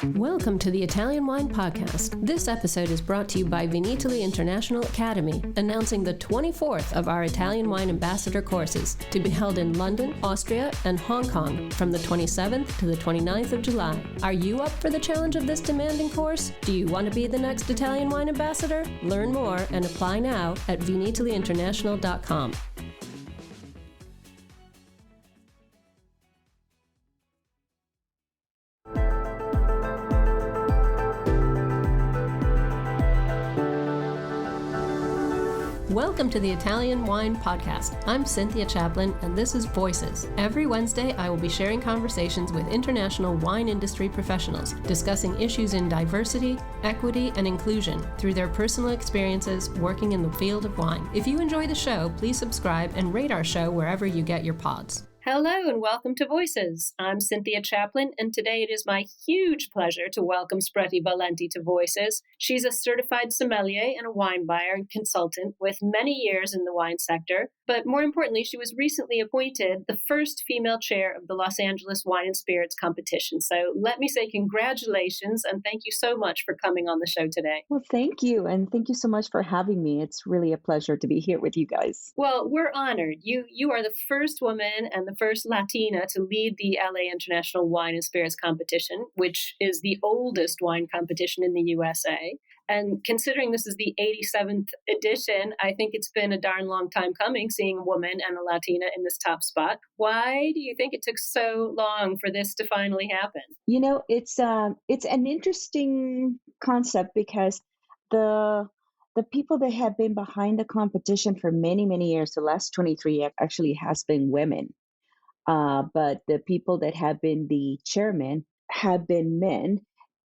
Welcome to the Italian Wine Podcast. This episode is brought to you by Vinitaly International Academy, announcing the 24th of our Italian Wine Ambassador courses to be held in London, Austria, and Hong Kong from the 27th to the 29th of July. Are you up for the challenge of this demanding course? Do you want to be the next Italian Wine Ambassador? Learn more and apply now at vinitalyinternational.com. Welcome to the Italian Wine Podcast. I'm Cynthia Chaplin, and this is Voices. Every Wednesday, I will be sharing conversations with international wine industry professionals, discussing issues in diversity, equity, and inclusion through their personal experiences working in the field of wine. If you enjoy the show, please subscribe and rate our show wherever you get your pods. Hello and welcome to Voices. I'm Cynthia Chaplin, and today it is my huge pleasure to welcome Spreti Valente to Voices. She's a certified sommelier and a wine buyer and consultant with many years in the wine sector, but more importantly, she was recently appointed the first female chair of the Los Angeles Wine and Spirits Competition. So let me say congratulations and thank you so much for coming on the show today. Well, thank you, and thank you so much for having me. It's really a pleasure to be here with you guys. Well, we're honored. You are the first woman and the first Latina to lead the LA International Wine and Spirits Competition, which is the oldest wine competition in the USA. And considering this is the 87th edition, I think it's been a darn long time coming seeing a woman and a Latina in this top spot. Why do you think it took so long for this to finally happen? You know, it's an interesting concept because the people that have been behind the competition for many, many years, the last 23 actually has been women. But the people that have been the chairman have been men.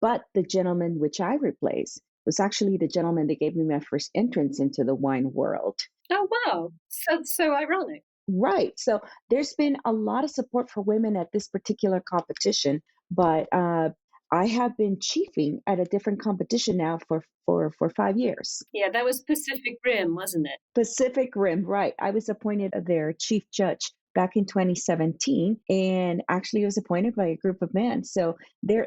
But the gentleman which I replaced was actually the gentleman that gave me my first entrance into the wine world. Oh, wow. So ironic. Right. So there's been a lot of support for women at this particular competition, but I have been chiefing at a different competition now for 5 years. Yeah, that was Pacific Rim, wasn't it? Pacific Rim, right. I was appointed their chief judge back in 2017, and actually was appointed by a group of men. So there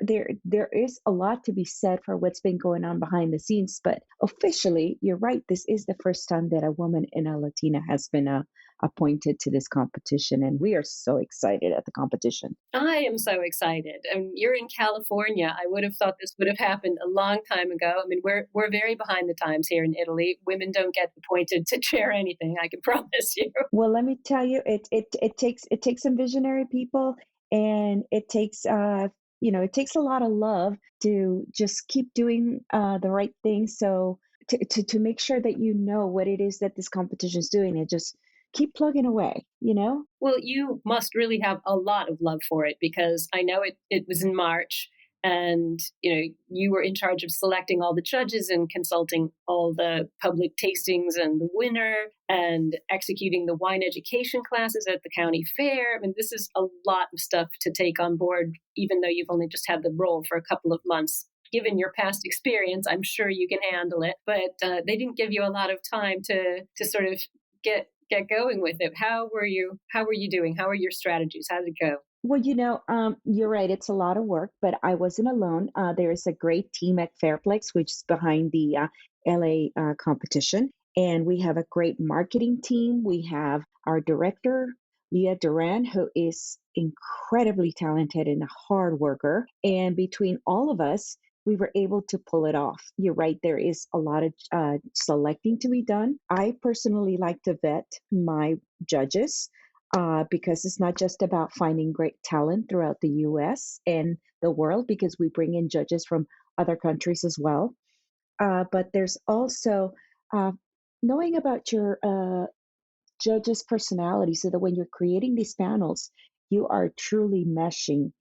is a lot to be said for what's been going on behind the scenes. But officially, you're right. This is the first time that a woman and a Latina has been appointed to this competition, and we are so excited at the competition. I am so excited. You're in California. I would have thought this would have happened a long time ago. I mean, we're very behind the times here in Italy. Women don't get appointed to chair anything, I can promise you. Well, let me tell you, it takes some visionary people, and it takes it takes a lot of love to just keep doing the right thing. So to make sure that you know what it is that this competition is doing, and just keep plugging away, you know? Well, you must really have a lot of love for it, because I know it was in March, and you were in charge of selecting all the judges and consulting all the public tastings and the winner and executing the wine education classes at the county fair. I mean, this is a lot of stuff to take on board, even though you've only just had the role for a couple of months. Given your past experience, I'm sure you can handle it, but they didn't give you a lot of time to sort of get going with it. How were you doing? How are your strategies? How did it go? Well, you're right. It's a lot of work, but I wasn't alone. There is a great team at Fairplex, which is behind the LA competition. And we have a great marketing team. We have our director, Leah Duran, who is incredibly talented and a hard worker. And between all of us, we were able to pull it off. You're right. There is a lot of selecting to be done. I personally like to vet my judges because it's not just about finding great talent throughout the U.S. and the world, because we bring in judges from other countries as well. But there's also knowing about your judges' personality, so that when you're creating these panels, you are truly meshing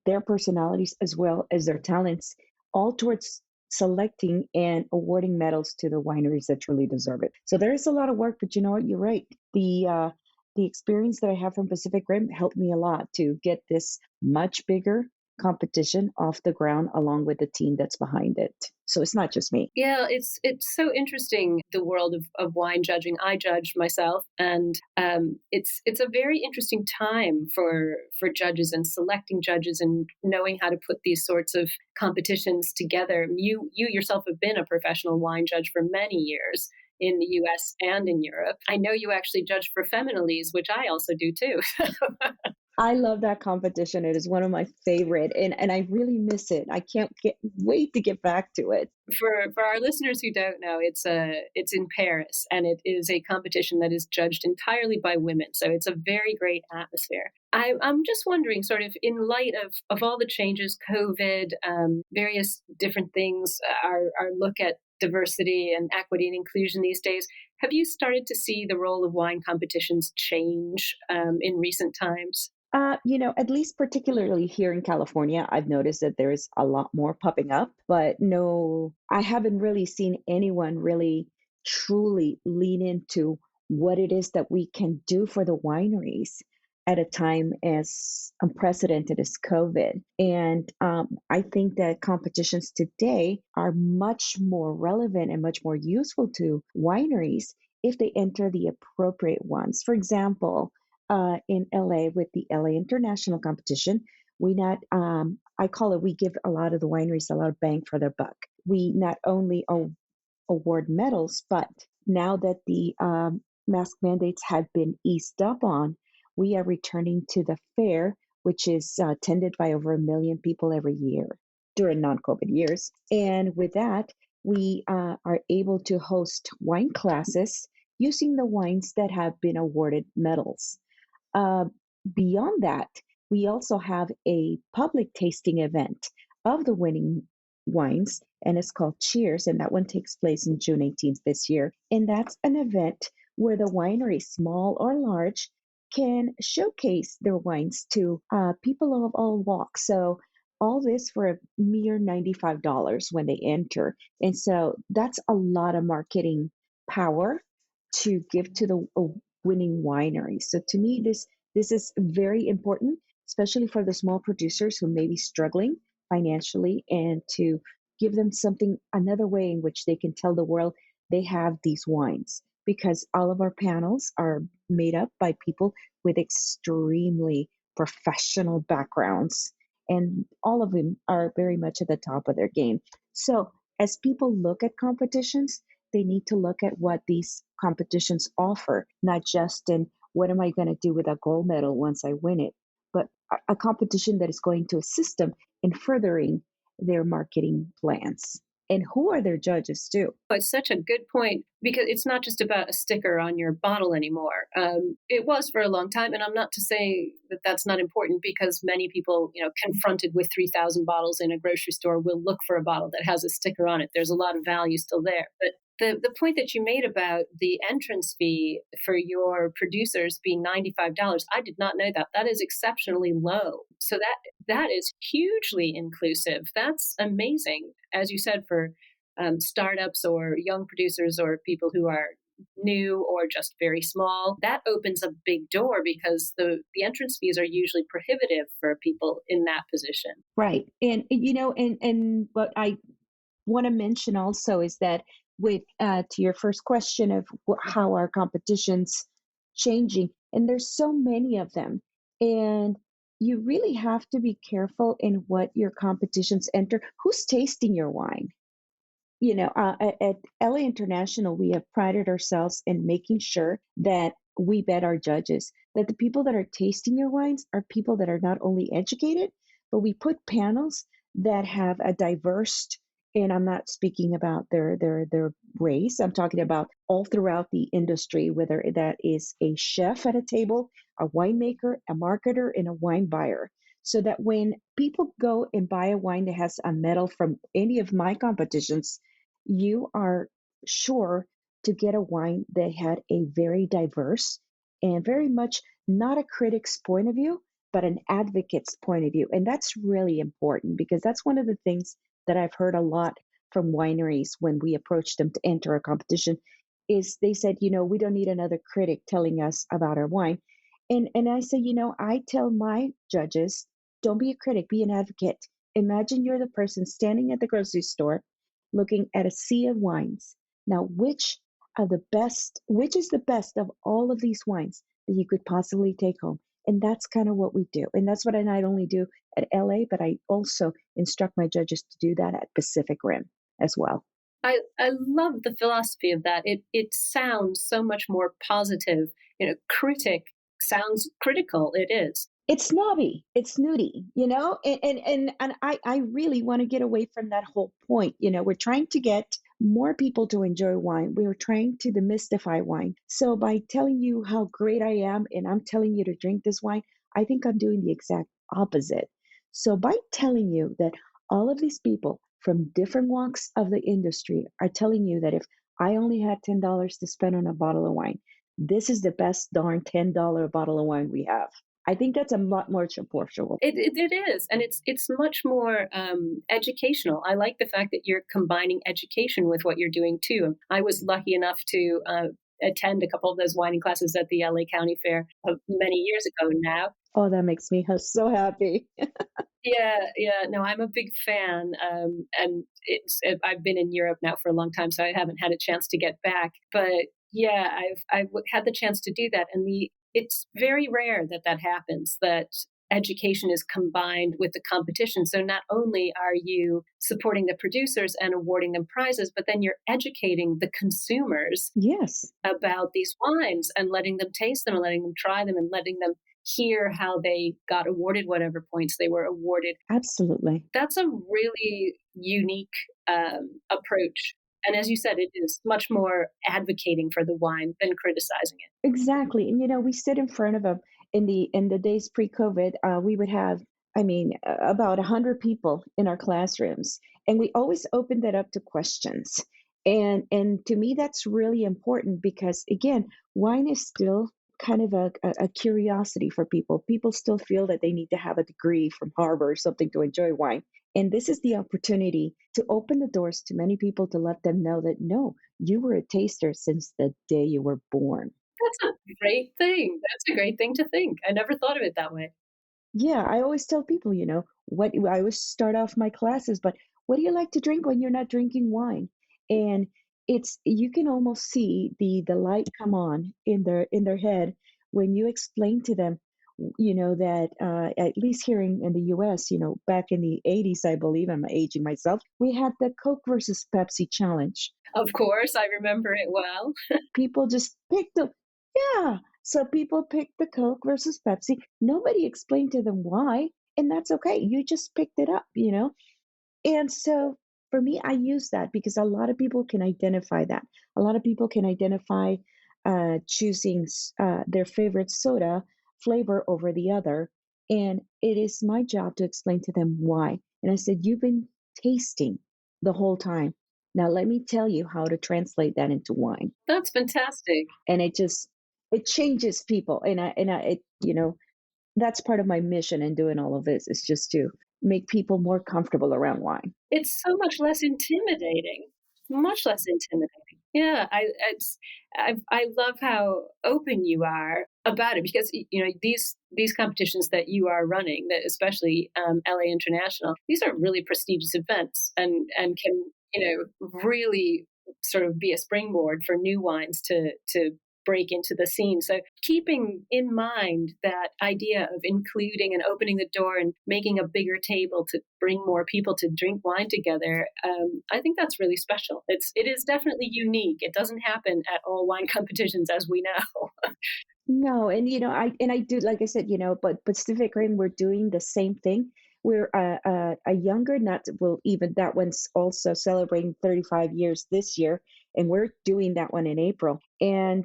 their personalities as well as their talents, all towards selecting and awarding medals to the wineries that truly deserve it. So there is a lot of work, but you know what? You're right. The experience that I have from Pacific Rim helped me a lot to get this much bigger competition off the ground along with the team that's behind it. So it's not just me. Yeah, it's so interesting, the world of wine judging. I judge myself, and it's a very interesting time for judges and selecting judges and knowing how to put these sorts of competitions together. You yourself have been a professional wine judge for many years in the U.S. and in Europe. I know you actually judge for Feminalise, which I also do too. I love that competition. It is one of my favorite, and I really miss it. I can't wait to get back to it. For our listeners who don't know, it's in Paris, and it is a competition that is judged entirely by women. So it's a very great atmosphere. I'm just wondering, sort of in light of all the changes, COVID, various different things, our look at diversity and equity and inclusion these days. Have you started to see the role of wine competitions change in recent times? At least particularly here in California, I've noticed that there's a lot more popping up, but no, I haven't really seen anyone really truly lean into what it is that we can do for the wineries at a time as unprecedented as COVID. And I think that competitions today are much more relevant and much more useful to wineries if they enter the appropriate ones. For example, in LA with the LA International Competition, we not I call it, we give a lot of the wineries a lot of bang for their buck. We not only award medals, but now that the mask mandates have been eased up on, we are returning to the fair, which is attended by over 1 million people every year during non-COVID years. And with that, we are able to host wine classes using the wines that have been awarded medals. Uh, Beyond that, we also have a public tasting event of the winning wines, and it's called Cheers, and that one takes place in June 18th this year. And that's an event where the winery, small or large, can showcase their wines to people of all walks. So all this for a mere $95 when they enter. And so that's a lot of marketing power to give to the winning wineries. So to me, this is very important, especially for the small producers who may be struggling financially, and to give them something, another way in which they can tell the world they have these wines. Because all of our panels are made up by people with extremely professional backgrounds, and all of them are very much at the top of their game. So as people look at competitions, they need to look at what these competitions offer, not just in what am I going to do with a gold medal once I win it, but a competition that is going to assist them in furthering their marketing plans. And who are their judges too? Oh, it's such a good point, because it's not just about a sticker on your bottle anymore. It was for a long time, and I'm not to say that that's not important, because many people, confronted with 3,000 bottles in a grocery store, will look for a bottle that has a sticker on it. There's a lot of value still there. But the point that you made about the entrance fee for your producers being $95, I did not know that. That is exceptionally low. So that is hugely inclusive. That's amazing. As you said, for startups or young producers or people who are new or just very small, that opens a big door, because the entrance fees are usually prohibitive for people in that position. Right. And what I want to mention also is that with to your first question of how are competitions changing, and there's so many of them, and you really have to be careful in what your competitions enter. Who's tasting your wine? At LA International, we have prided ourselves in making sure that we vet our judges, that the people that are tasting your wines are people that are not only educated, but we put panels that have a diverse, and I'm not speaking about their race. I'm talking about all throughout the industry, whether that is a chef at a table, a winemaker, a marketer, and a wine buyer. So that when people go and buy a wine that has a medal from any of my competitions, you are sure to get a wine that had a very diverse and very much not a critic's point of view, but an advocate's point of view. And that's really important, because that's one of the things that I've heard a lot from wineries when we approach them to enter a competition is they said, we don't need another critic telling us about our wine. And I say, I tell my judges Don't be a critic, be an advocate. Imagine you're the person standing at the grocery store looking at a sea of wines. Now, which is the best of all of these wines that you could possibly take home? And that's kind of what we do. And that's what I not only do at LA, but I also instruct my judges to do that at Pacific Rim as well. I love the philosophy of that. It sounds so much more positive. Critic sounds critical. It is. It's snobby, it's snooty, and I really want to get away from that whole point. We're trying to get more people to enjoy wine. We're trying to demystify wine. So by telling you how great I am and I'm telling you to drink this wine, I think I'm doing the exact opposite. So by telling you that all of these people from different walks of the industry are telling you that if I only had $10 to spend on a bottle of wine, this is the best darn $10 bottle of wine we have. I think that's a lot more approachable. It is, and it's much more educational. I like the fact that you're combining education with what you're doing too. I was lucky enough to attend a couple of those whining classes at the LA County Fair many years ago now. Oh, that makes me so happy. Yeah, yeah. No, I'm a big fan, and I've been in Europe now for a long time, so I haven't had a chance to get back. But yeah, I've had the chance to do that, and it's very rare that that happens. That education is combined with the competition. So not only are you supporting the producers and awarding them prizes, but then you're educating the consumers Yes, about these wines and letting them taste them and letting them try them and letting them hear how they got awarded whatever points they were awarded. absolutely. That's a really unique approach. And as you said, it is much more advocating for the wine than criticizing it. Exactly. And we stood in front of them in the days pre-COVID. We would have, I mean, about 100 people in our classrooms, and we always opened it up to questions. And to me, that's really important because again, wine is still kind of a curiosity for people. People still feel that they need to have a degree from Harvard or something to enjoy wine. And this is the opportunity to open the doors to many people to let them know that no, you were a taster since the day you were born. That's a great thing. That's a great thing to think. I never thought of it that way. Yeah, I always tell people, what I always start off my classes, but what do you like to drink when you're not drinking wine? And it's you can almost see the light come on in their head when you explain to them, that at least here in the US, back in the 80s, I believe, I'm aging myself, we had the Coke versus Pepsi challenge. Of course, I remember it well. People just picked the yeah. So people picked the Coke versus Pepsi. Nobody explained to them why, and that's okay. You just picked it up. And so for me, I use that because a lot of people can identify that. A lot of people can identify choosing their favorite soda flavor over the other. And it is my job to explain to them why. And I said, you've been tasting the whole time. Now let me tell you how to translate that into wine. That's fantastic. And it changes people. That's part of my mission in doing all of this is just to make people more comfortable around wine. It's so much less intimidating. Much less intimidating. Yeah, I love how open you are about it because these competitions that you are running, that especially LA International, these are really prestigious events and can really sort of be a springboard for new wines to break into the scene. So keeping in mind that idea of including and opening the door and making a bigger table to bring more people to drink wine together, I think that's really special. It is definitely unique. It doesn't happen at all wine competitions, as we know. No, and I do, like I said, but Pacific Rim, we're doing the same thing. We're a younger, not well, even that one's also celebrating 35 years this year, and we're doing that one in April. And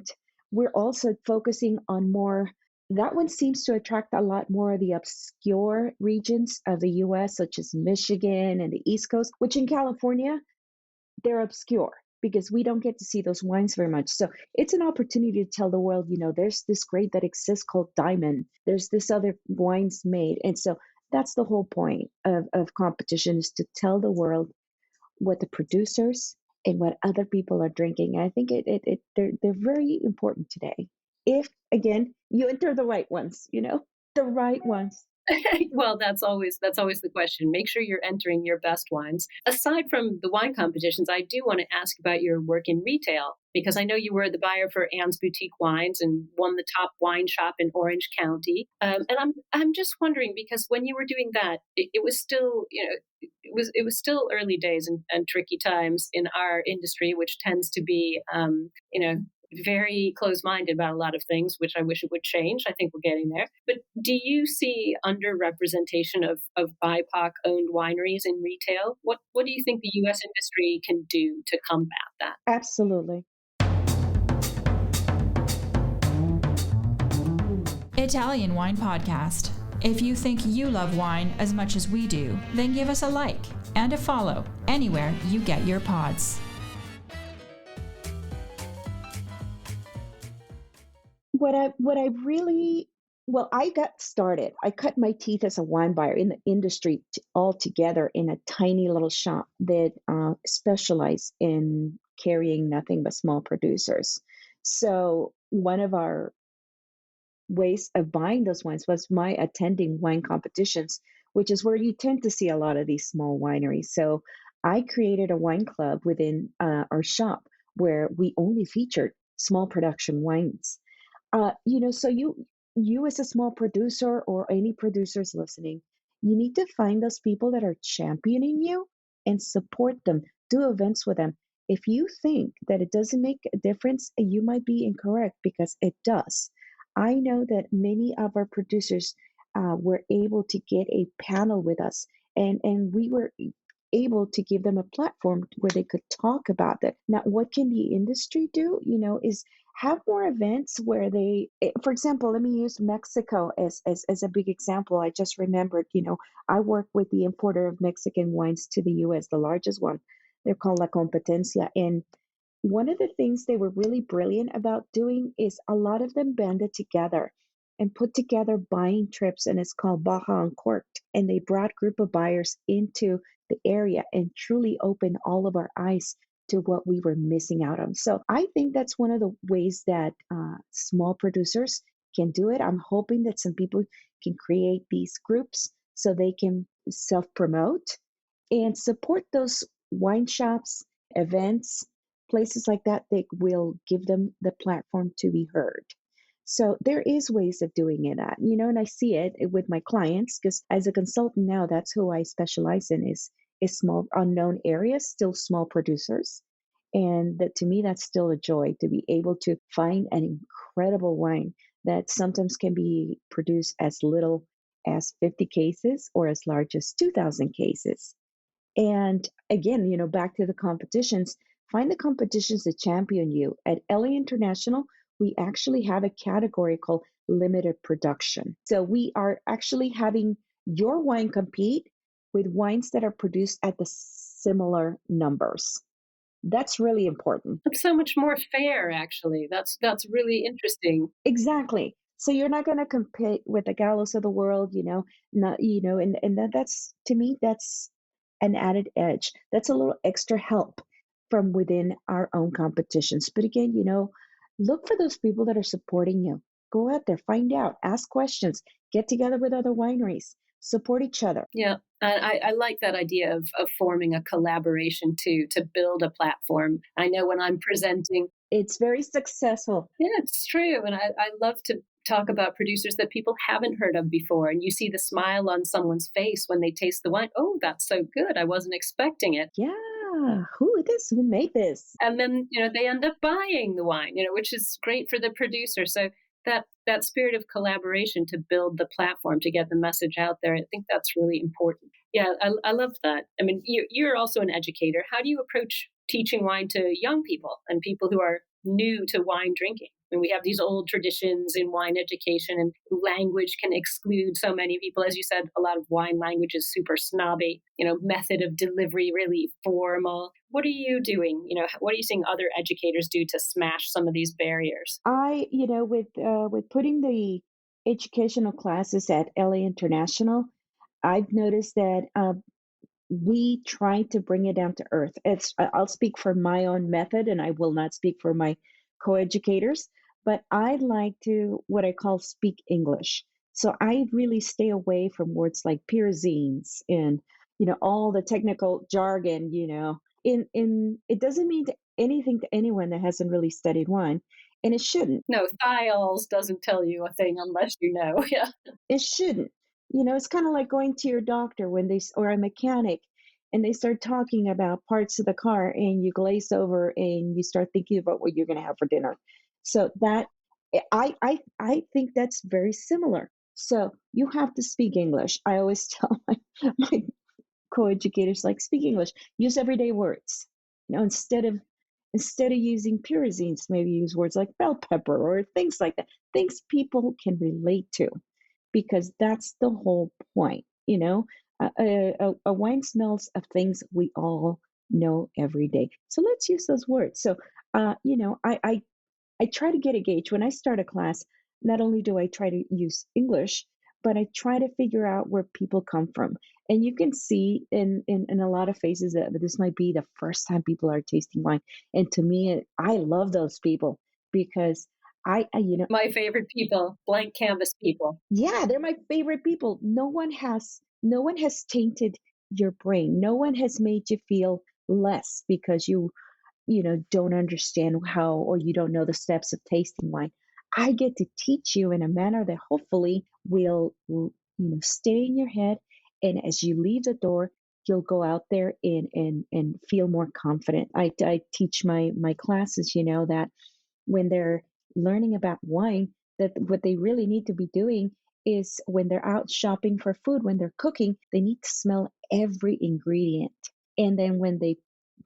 we're also focusing on more. That one seems to attract a lot more of the obscure regions of the U.S., such as Michigan and the East Coast, which in California they're obscure because we don't get to see those wines very much. So it's an opportunity to tell the world, there's this grape that exists called Diamond. There's this other wines made. And so that's the whole point of competition is to tell the world what the producers and what other people are drinking. And I think they're very important today. If again, you enter the right ones, the right ones. Well, that's always the question. Make sure you're entering your best wines. Aside from the wine competitions, I do want to ask about your work in retail because I know you were the buyer for Anne's Boutique Wines and won the top wine shop in Orange County. And I'm just wondering because when you were doing that, it was still it was still early days and tricky times in our industry, which tends to be very close-minded about a lot of things, which I wish it would change. I think we're getting there. But do you see underrepresentation of BIPOC-owned wineries in retail? What do you think the U.S. industry can do to combat that? Absolutely. Italian Wine Podcast. If you think you love wine as much as we do, then give us a like and a follow anywhere you get your pods. What I really well, I got started. I cut my teeth as a wine buyer in the industry altogether in a tiny little shop that specialized in carrying nothing but small producers. So one of our ways of buying those wines was my attending wine competitions, which is where you tend to see a lot of these small wineries. So I created a wine club within our shop where we only featured small production wines. So you as a small producer or any producers listening, you need to find those people that are championing you and support them. Do events with them. If you think that it doesn't make a difference, you might be incorrect because it does. I know that many of our producers were able to get a panel with us, and we were able to give them a platform where they could talk about that. Now, what can the industry do? Is have more events where for example, let me use Mexico as a big example. I just remembered, I work with the importer of Mexican wines to the US, the largest one. They're called La Competencia. And one of the things they were really brilliant about doing is a lot of them banded together and put together buying trips, and it's called Baja Uncorked. And they brought group of buyers into the area and truly opened all of our eyes to what we were missing out on. So I think that's one of the ways that small producers can do it. I'm hoping that some people can create these groups so they can self-promote and support those wine shops, events, places like that that will give them the platform to be heard. So there is ways of doing it at, and I see it with my clients because as a consultant now, that's who I specialize in is small unknown areas, still small producers. And that to me, that's still a joy to be able to find an incredible wine that sometimes can be produced as little as 50 cases or as large as 2,000 cases. And again, back to the competitions, find the competitions that champion you. At LA International, we actually have a category called limited production. So we are actually having your wine compete with wines that are produced at the similar numbers. That's really important. It's so much more fair, actually. That's really interesting. Exactly. So you're not going to compete with the Gallos of the world, not, that's to me, that's an added edge. That's a little extra help from within our own competitions. But again, look for those people that are supporting you. Go out there, find out, ask questions, get together with other wineries, support each other. Yeah, I like that idea of forming a collaboration to build a platform. I know when I'm presenting, it's very successful. yeah, it's true. And I love to talk about producers that people haven't heard of before. And you see the smile on someone's face when they taste the wine. Oh, that's so good. I wasn't expecting it. Yeah. Who made this? And then, they end up buying the wine, which is great for the producer. So that spirit of collaboration to build the platform, to get the message out there, I think that's really important. Yeah, I love that. I mean, you're also an educator. How do you approach teaching wine to young people and people who are new to wine drinking? I mean, we have these old traditions in wine education, and language can exclude so many people. As you said, a lot of wine language is super snobby, method of delivery really formal. What are you doing? What are you seeing other educators do to smash some of these barriers? With putting the educational classes at LA International, I've noticed that we try to bring it down to earth. I'll speak for my own method, and I will not speak for my co-educators, but I like to what I call speak English. So I really stay away from words like pyrazines and, all the technical jargon, in it doesn't mean anything to anyone that hasn't really studied wine, and it shouldn't. No, thiols doesn't tell you a thing unless you know. Yeah. It shouldn't. It's kind of like going to your doctor or a mechanic, and they start talking about parts of the car, and you glaze over and you start thinking about what you're going to have for dinner. So that I think that's very similar. So you have to speak English. I always tell my co-educators, like, speak English, use everyday words. Instead of using pyrazines, maybe use words like bell pepper or things like that, things people can relate to, because that's the whole point. A wine smells of things we all know every day. So let's use those words. So, I try to get a gauge when I start a class. Not only do I try to use English, but I try to figure out where people come from. And you can see in a lot of faces that this might be the first time people are tasting wine. And to me, I love those people, because My favorite people, blank canvas people. yeah, they're my favorite people. No one has tainted your brain. No one has made you feel less because you don't understand how, or you don't know the steps of tasting wine. I get to teach you in a manner that hopefully will stay in your head, and as you leave the door, you'll go out there and feel more confident. I teach my classes, that when they're learning about wine, that what they really need to be doing is, when they're out shopping for food, when they're cooking, they need to smell every ingredient. And then when they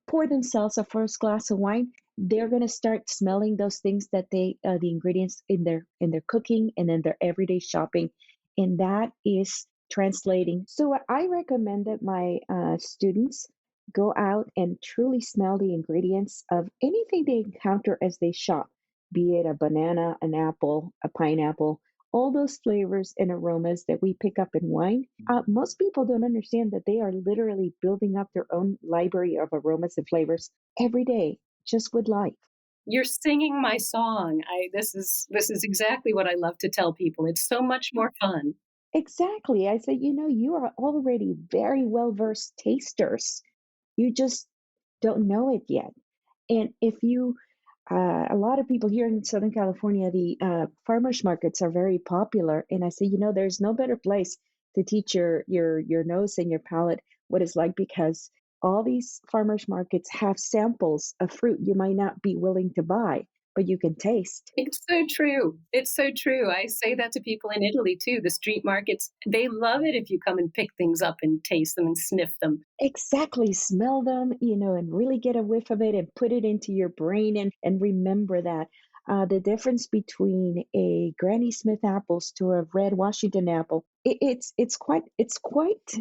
pour themselves a first glass of wine, they're going to start smelling those things that the ingredients in their cooking and in their everyday shopping, and that is translating. So what I recommend that my students go out and truly smell the ingredients of anything they encounter as they shop, be it a banana, an apple, a pineapple, all those flavors and aromas that we pick up in wine. Most people don't understand that they are literally building up their own library of aromas and flavors every day, just with life. You're singing my song. This is exactly what I love to tell people. It's so much more fun. Exactly. I say, you are already very well versed tasters. You just don't know it yet. And if you, a lot of people here in Southern California, the farmers markets are very popular. And I say, there's no better place to teach your nose and your palate what it's like, because all these farmers markets have samples of fruit you might not be willing to buy, but you can taste. It's so true. It's so true. I say that to people in Italy too. The street markets, they love it if you come and pick things up and taste them and sniff them. Exactly. Smell them, and really get a whiff of it and put it into your brain, and remember that. The difference between a Granny Smith apples to a red Washington apple, it's quite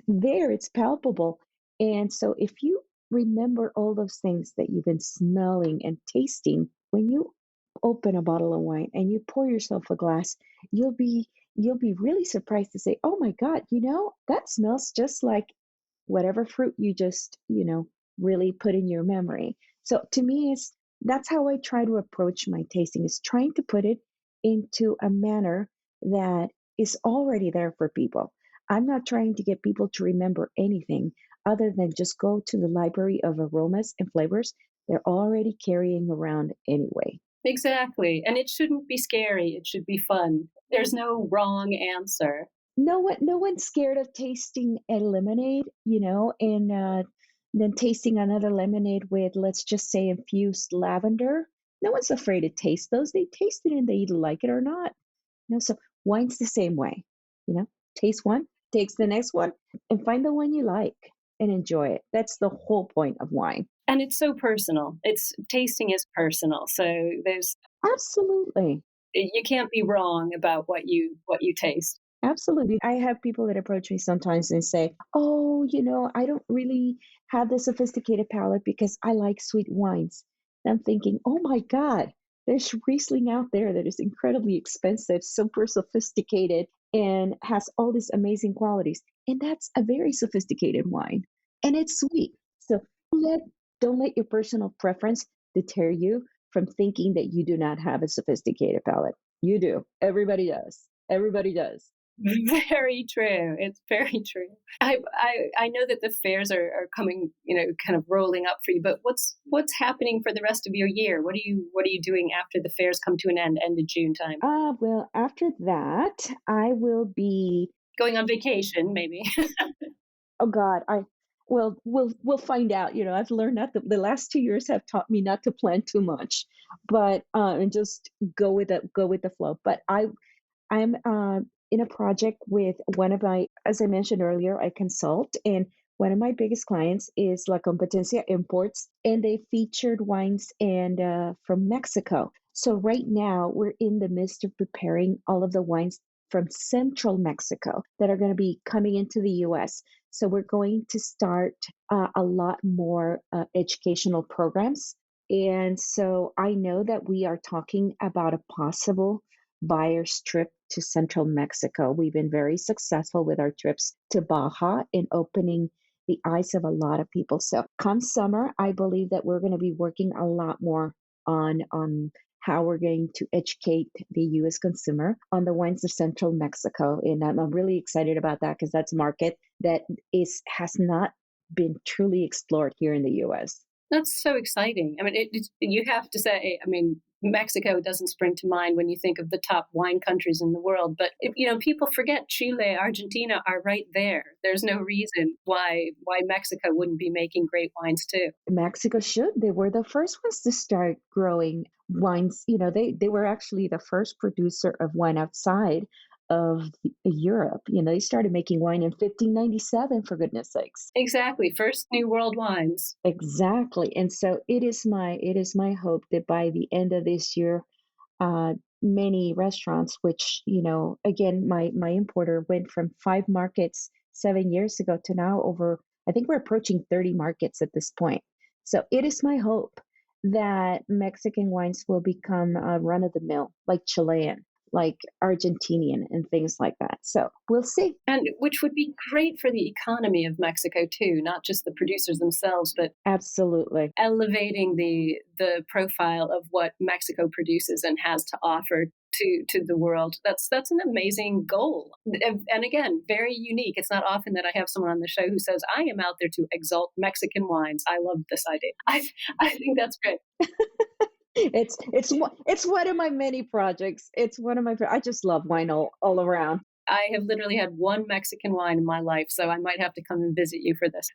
there. It's palpable. And so if you remember all those things that you've been smelling and tasting, when you open a bottle of wine and you pour yourself a glass, you'll be really surprised to say, "Oh my God, that smells just like whatever fruit you just, really put in your memory." So to me, that's how I try to approach my tasting, is trying to put it into a manner that is already there for people. I'm not trying to get people to remember anything other than just go to the library of aromas and flavors they're already carrying around anyway. Exactly. And it shouldn't be scary. It should be fun. There's no wrong answer. No one's scared of tasting a lemonade, and then tasting another lemonade with, let's just say, infused lavender. No one's afraid to taste those. They taste it and they either like it or not. So wine's the same way. Taste one, taste the next one, and find the one you like and enjoy it. That's the whole point of wine. And it's so personal. It's tasting is personal. So there's Absolutely. you can't be wrong about what you taste. Absolutely. I have people that approach me sometimes and say, "Oh, I don't really have the sophisticated palate because I like sweet wines." And I'm thinking, "Oh my God, there's Riesling out there that is incredibly expensive, super sophisticated, and has all these amazing qualities. And that's a very sophisticated wine. And it's sweet." So let, don't let your personal preference deter you from thinking that you do not have a sophisticated palate. You do. Everybody does. Everybody does. Very true. It's very true. I know that the fairs are coming, kind of rolling up for you. But what's happening for the rest of your year? What are you doing after the fairs come to an end of June time? Well, after that, I will be. Going on vacation, maybe. Oh God, we'll find out. I've learned not the last 2 years have taught me not to plan too much, but and just go with the flow. But I'm in a project with one of my, as I mentioned earlier, I consult, and one of my biggest clients is La Competencia Imports, and they featured wines and from Mexico. So right now we're in the midst of preparing all of the wines from central Mexico that are going to be coming into the U.S. So we're going to start a lot more educational programs. And so I know that we are talking about a possible buyer's trip to central Mexico. We've been very successful with our trips to Baja in opening the eyes of a lot of people. So come summer, I believe that we're going to be working a lot more on how we're going to educate the U.S. consumer on the wines of central Mexico. And I'm really excited about that because that's a market that has not been truly explored here in the U.S. That's so exciting. I mean, you have to say, Mexico doesn't spring to mind when you think of the top wine countries in the world, but people forget Chile, Argentina are right there. There's no reason why Mexico wouldn't be making great wines too. Mexico should. They were the first ones to start growing wines. They were actually the first producer of wine outside of Europe. They started making wine in 1597, for goodness sakes. Exactly. First New World wines. Exactly. And so it is my hope that by the end of this year, many restaurants, which, again, my importer went from 5 markets 7 years ago to now over, I think we're approaching 30 markets at this point. So it is my hope that Mexican wines will become run of the mill, like Chilean, like Argentinian, and things like that. So we'll see. And which would be great for the economy of Mexico too, not just the producers themselves, but absolutely elevating the profile of what Mexico produces and has to offer to the world. That's an amazing goal. And again, very unique. It's not often that I have someone on the show who says, I am out there to exalt Mexican wines. I love this idea. I think that's great. It's one of my many projects. It's one of my, I just love wine all around. I have literally had one Mexican wine in my life, so I might have to come and visit you for this.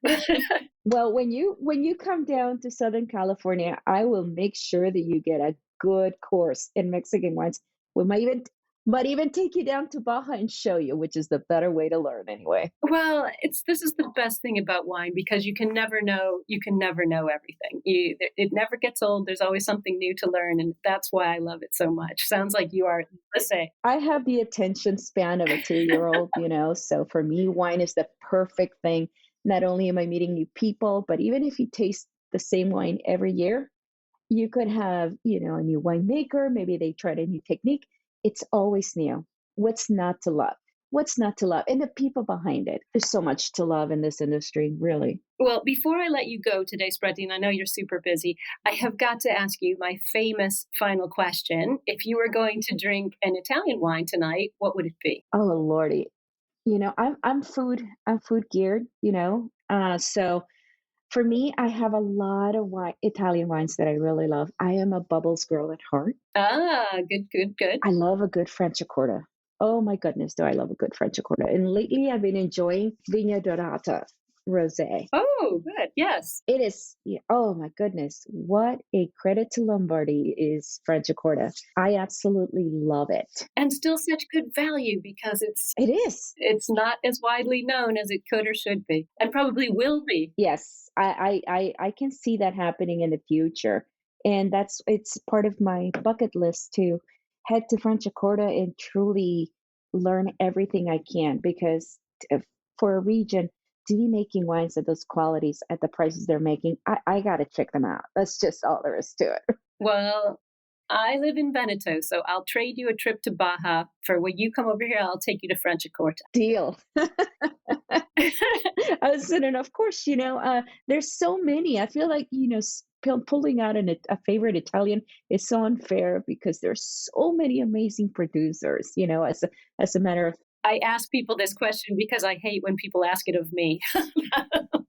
Well, when you come down to Southern California, I will make sure that you get a good course in Mexican wines. We might even take you down to Baja and show you, which is the better way to learn anyway. Well, this is the best thing about wine because you can never know everything. It never gets old. There's always something new to learn, and that's why I love it so much. Sounds like you are the same. I have the attention span of a 2-year-old, so for me, wine is the perfect thing. Not only am I meeting new people, but even if you taste the same wine every year, you could have, a new winemaker. Maybe they tried a new technique. It's always new. What's not to love? What's not to love? And the people behind it. There's so much to love in this industry, really. Well, before I let you go today, Spreti, and I know you're super busy, I have got to ask you my famous final question. If you were going to drink an Italian wine tonight, what would it be? Oh, Lordy. I'm food geared, so for me, I have a lot of Italian wines that I really love. I am a bubbles girl at heart. Ah, good. I love a good Franciacorta. Oh my goodness, do I love a good Franciacorta. And lately I've been enjoying Vigna Dorata Rosé. Oh, good. Yes. It is. Oh my goodness. What a credit to Lombardy is Franciacorta. I absolutely love it. And still such good value because it is. It's not as widely known as it could or should be, and probably will be. Yes. I can see that happening in the future. And it's part of my bucket list to head to Franciacorta and truly learn everything I can, because for a region to be making wines of those qualities at the prices they're making, I got to check them out. That's just all there is to it. Well, I live in Veneto, so I'll trade you a trip to Baja. For when you come over here, I'll take you to Franciacorta. Deal. And of course, there's so many. I feel like, pulling out a favorite Italian is so unfair because there's so many amazing producers, as a matter of I ask people this question because I hate when people ask it of me.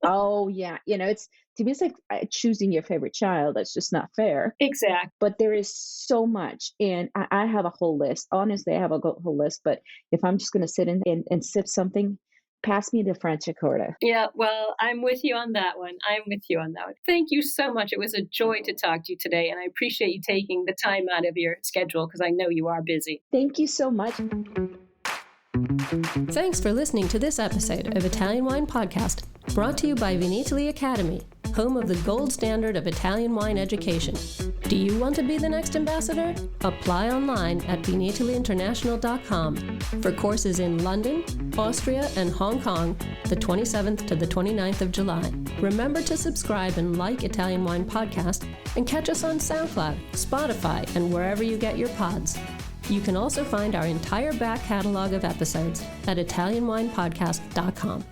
Oh, yeah. It's to me, it's like choosing your favorite child. That's just not fair. Exactly. But there is so much. And I have a whole list. Honestly, I have a whole list. But if I'm just going to sit and sip something, pass me the Franciacorta. Yeah, well, I'm with you on that one. I'm with you on that one. Thank you so much. It was a joy to talk to you today. And I appreciate you taking the time out of your schedule because I know you are busy. Thank you so much. Thanks for listening to this episode of Italian Wine Podcast, brought to you by Vinitaly Academy, home of the gold standard of Italian wine education. Do you want to be the next ambassador? Apply online at vinitalyinternational.com for courses in London, Austria, and Hong Kong, the 27th to the 29th of July. Remember to subscribe and like Italian Wine Podcast, and catch us on SoundCloud, Spotify, and wherever you get your pods. You can also find our entire back catalog of episodes at ItalianWinePodcast.com.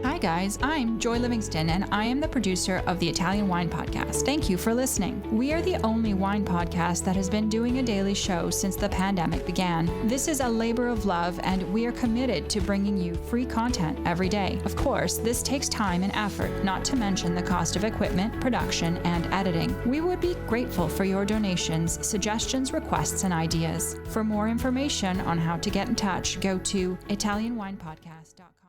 Hi guys, I'm Joy Livingston and I am the producer of the Italian Wine Podcast. Thank you for listening. We are the only wine podcast that has been doing a daily show since the pandemic began. This is a labor of love and we are committed to bringing you free content every day. Of course, this takes time and effort, not to mention the cost of equipment, production, and editing. We would be grateful for your donations, suggestions, requests, and ideas. For more information on how to get in touch, go to ItalianWinePodcast.com.